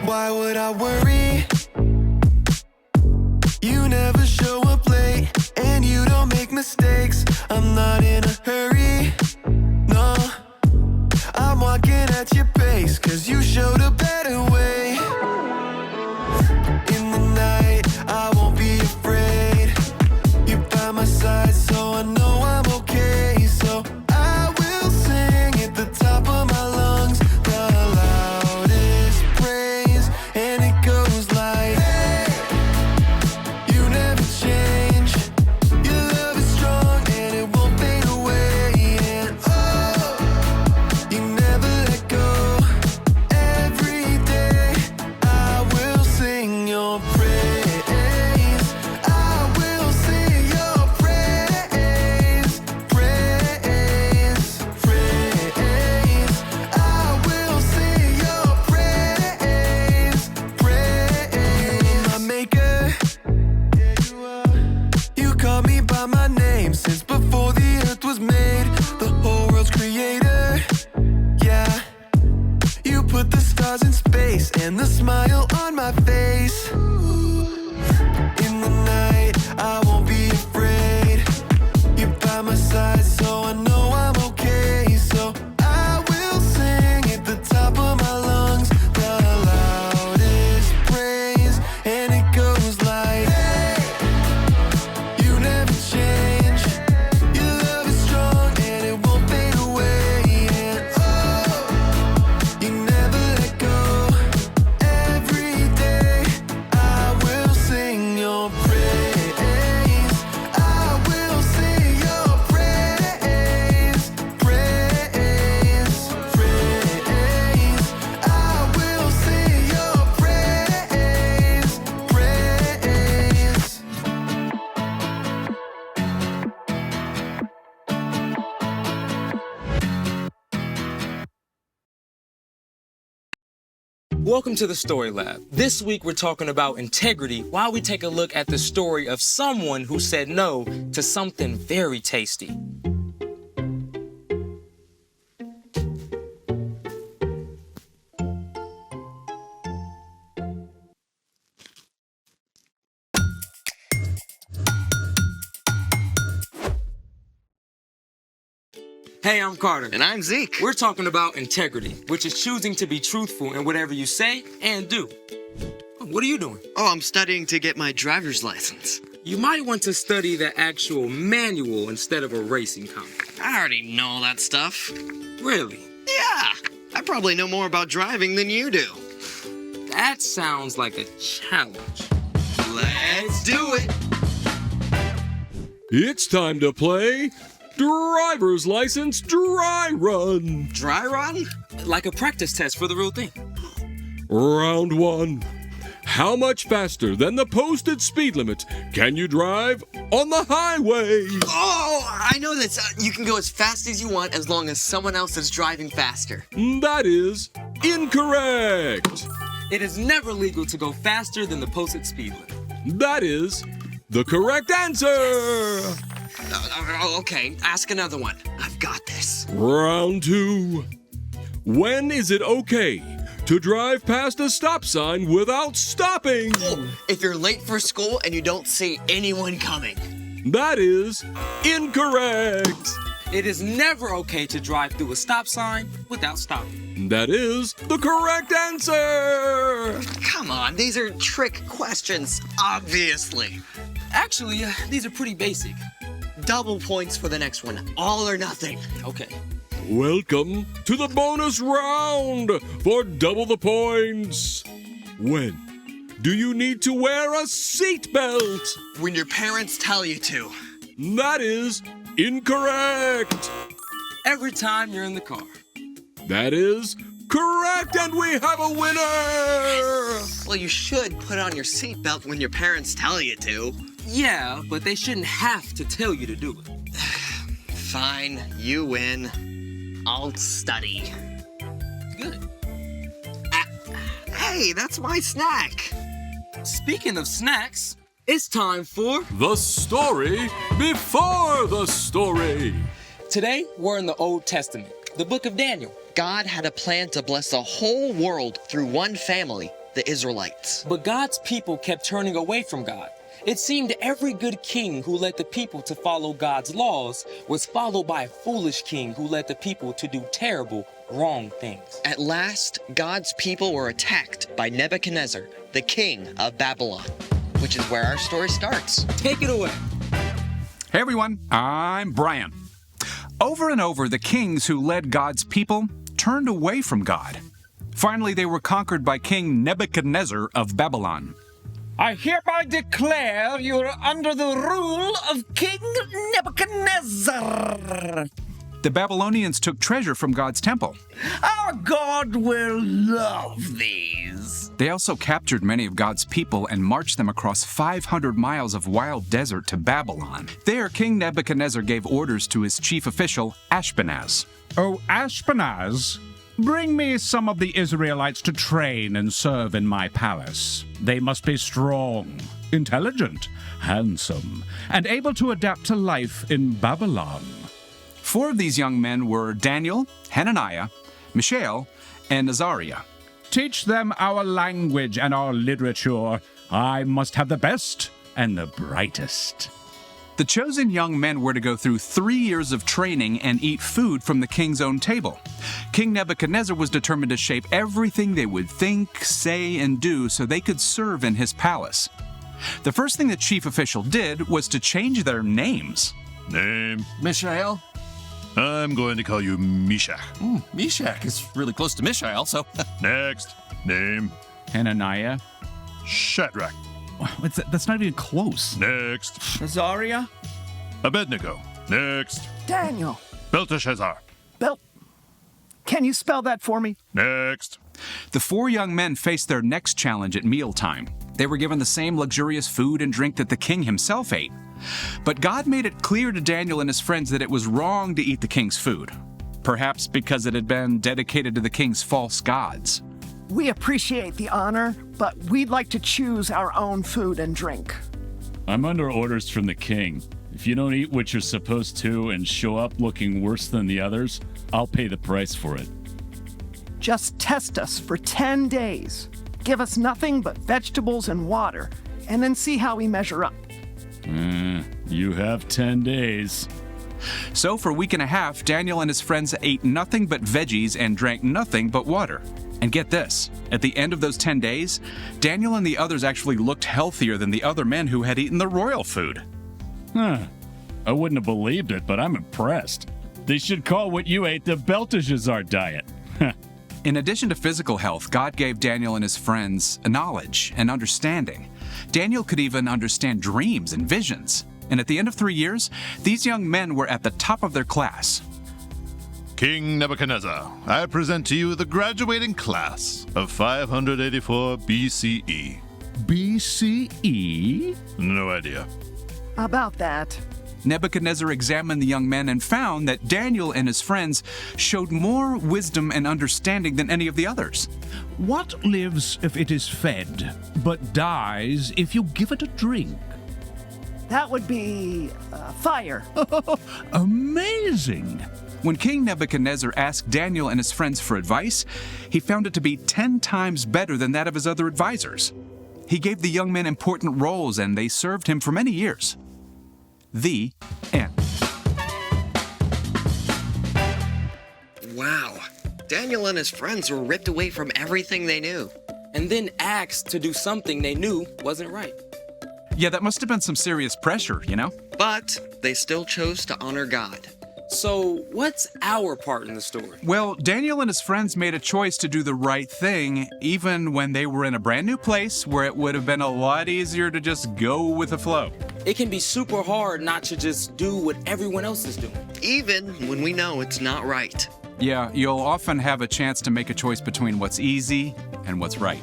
Why would I worry? You never show up late, and you don't make mistakes. I'm not in a hurry, no. I'm walking at your pace, 'cause you showed a better way. In the night, I won't be afraid. You're by my side, so I know I'm okay. So I will sing at the top of my lungs, the loudest praise, and it goes like, hey, you never change. Your love is strong and it won't fade away. And oh, you never let go. Every day I will sing your praise. I will sing your praise. Praise, praise. I will sing your praise. Praise. My maker, yeah, you are. You called me by my name since before the earth was made. The whole world's creator, yeah. You put the stars in space and the smile on my face. In the night, I won't be afraid. You're by my side, so I know I'm okay. So I will sing at the top of my lungs, the loudest praise, and it goes like, hey, you never change. Your love is strong and it won't fade away. And oh, you never let go. Every day I will sing your praise. I will sing your praise. Praise, praise. I will sing your praise. Praise. Welcome to the Story Lab. This week we're talking about integrity while we take a look at the story of someone who said no to something very tasty. Hey, I'm Carter. And I'm Zeke. We're talking about integrity, which is choosing to be truthful in whatever you say and do. What are you doing? Oh, I'm studying to get my driver's license. You might want to study the actual manual instead of a racing comic. I already know all that stuff. Really? Yeah, I probably know more about driving than you do. That sounds like a challenge. Let's do it. It's time to play Driver's License Dry Run. Dry run? Like a practice test for the real thing. Round 1. How much faster than the posted speed limit can you drive on the highway? Oh, I know this. You can go as fast as you want as long as someone else is driving faster. That is incorrect. It is never legal to go faster than the posted speed limit. That is the correct answer. Okay, ask another one. I've got this. Round 2. When is it okay to drive past a stop sign without stopping? If you're late for school and you don't see anyone coming. That is incorrect. It is never okay to drive through a stop sign without stopping. That is the correct answer. Come on, these are trick questions, obviously. Actually, these are pretty basic. Double points for the next one. All or nothing. Okay. Welcome to the bonus round for double the points. When do you need to wear a seatbelt? When your parents tell you to. That is incorrect. Every time you're in the car. That is correct, and we have a winner. Well, you should put on your seatbelt when your parents tell you to. Yeah, but they shouldn't have to tell you to do it. Fine, you win. I'll study. Good. Hey, that's my snack. Speaking of snacks, it's time for The story before the story. Today, we're in the Old Testament, the book of Daniel. God had a plan to bless the whole world through one family, the Israelites. But God's people kept turning away from God. It seemed every good king who led the people to follow God's laws was followed by a foolish king who led the people to do terrible, wrong things. At last, God's people were attacked by Nebuchadnezzar, the king of Babylon, which is where our story starts. Take it away. Hey everyone, I'm Brian. Over and over, the kings who led God's people turned away from God. Finally, they were conquered by King Nebuchadnezzar of Babylon. I hereby declare you are under the rule of King Nebuchadnezzar. The Babylonians took treasure from God's temple. Our God will love these. They also captured many of God's people and marched them across 500 miles of wild desert to Babylon. There, King Nebuchadnezzar gave orders to his chief official, Ashpenaz. O Ashpenaz, bring me some of the Israelites to train and serve in my palace. They must be strong, intelligent, handsome, and able to adapt to life in Babylon. 4 of these young men were Daniel, Hananiah, Mishael, and Azariah. Teach them our language and our literature. I must have the best and the brightest. The chosen young men were to go through 3 years of training and eat food from the king's own table. King Nebuchadnezzar was determined to shape everything they would think, say, and do so they could serve in his palace. The first thing the chief official did was to change their names. Name? Mishael? I'm going to call you Meshach. Meshach is really close to Mishael, so... Next. Name? Hananiah? Shadrach. That's not even close. Next. Azariah? Abednego. Next. Daniel. Belteshazzar. Can you spell that for me? Next. The 4 young men faced their next challenge at mealtime. They were given the same luxurious food and drink that the king himself ate. But God made it clear to Daniel and his friends that it was wrong to eat the king's food, perhaps because it had been dedicated to the king's false gods. We appreciate the honor, but we'd like to choose our own food and drink. I'm under orders from the king. If you don't eat what you're supposed to and show up looking worse than the others, I'll pay the price for it. Just test us for 10 days. Give us nothing but vegetables and water, and then see how we measure up. You have 10 days. So for a week and a half, Daniel and his friends ate nothing but veggies and drank nothing but water. And get this, at the end of those 10 days, Daniel and the others actually looked healthier than the other men who had eaten the royal food. I wouldn't have believed it, but I'm impressed. They should call what you ate the Belteshazzar diet. In addition to physical health, God gave Daniel and his friends a knowledge and understanding. Daniel could even understand dreams and visions. And at the end of 3 years, these young men were at the top of their class. King Nebuchadnezzar, I present to you the graduating class of 584 BCE. BCE? No idea. About that. Nebuchadnezzar examined the young men and found that Daniel and his friends showed more wisdom and understanding than any of the others. What lives if it is fed, but dies if you give it a drink? That would be fire. Amazing! When King Nebuchadnezzar asked Daniel and his friends for advice, he found it to be 10 times better than that of his other advisors. He gave the young men important roles and they served him for many years. The end. Wow. Daniel and his friends were ripped away from everything they knew. And then asked to do something they knew wasn't right. Yeah, that must have been some serious pressure, you know? But they still chose to honor God. So, what's our part in the story? Well, Daniel and his friends made a choice to do the right thing, even when they were in a brand new place where it would have been a lot easier to just go with the flow. It can be super hard not to just do what everyone else is doing. Even when we know it's not right. Yeah, you'll often have a chance to make a choice between what's easy and what's right.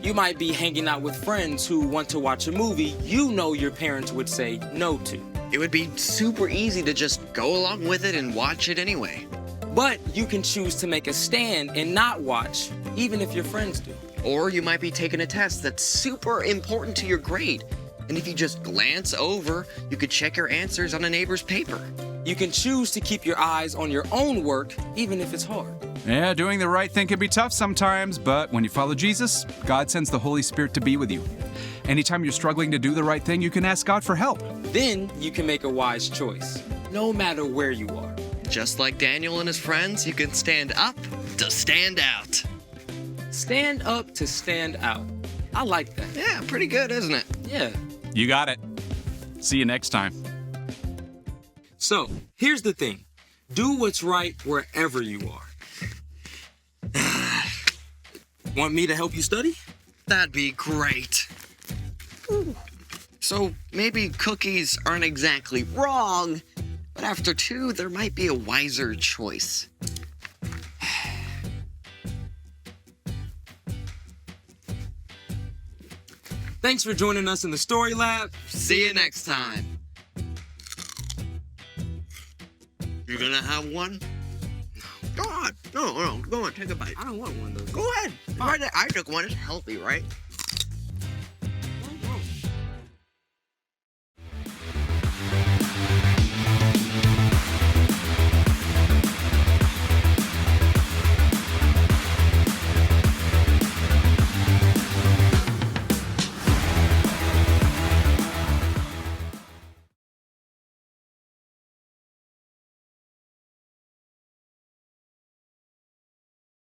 You might be hanging out with friends who want to watch a movie you know your parents would say no to. It would be super easy to just go along with it and watch it anyway. But you can choose to make a stand and not watch, even if your friends do. Or you might be taking a test that's super important to your grade. And if you just glance over, you could check your answers on a neighbor's paper. You can choose to keep your eyes on your own work, even if it's hard. Yeah, doing the right thing can be tough sometimes, but when you follow Jesus, God sends the Holy Spirit to be with you. Anytime you're struggling to do the right thing, you can ask God for help. Then you can make a wise choice, no matter where you are. Just like Daniel and his friends, you can stand up to stand out. Stand up to stand out. I like that. Yeah, pretty good, isn't it? Yeah. You got it. See you next time. So, here's the thing. Do what's right wherever you are. Want me to help you study? That'd be great. So maybe cookies aren't exactly wrong, but after 2, there might be a wiser choice. Thanks for joining us in the Story Lab. See you next time. You gonna have one? Go on. No, go on, take a bite. I don't want one of those. Go ahead. I took one. It's healthy, right?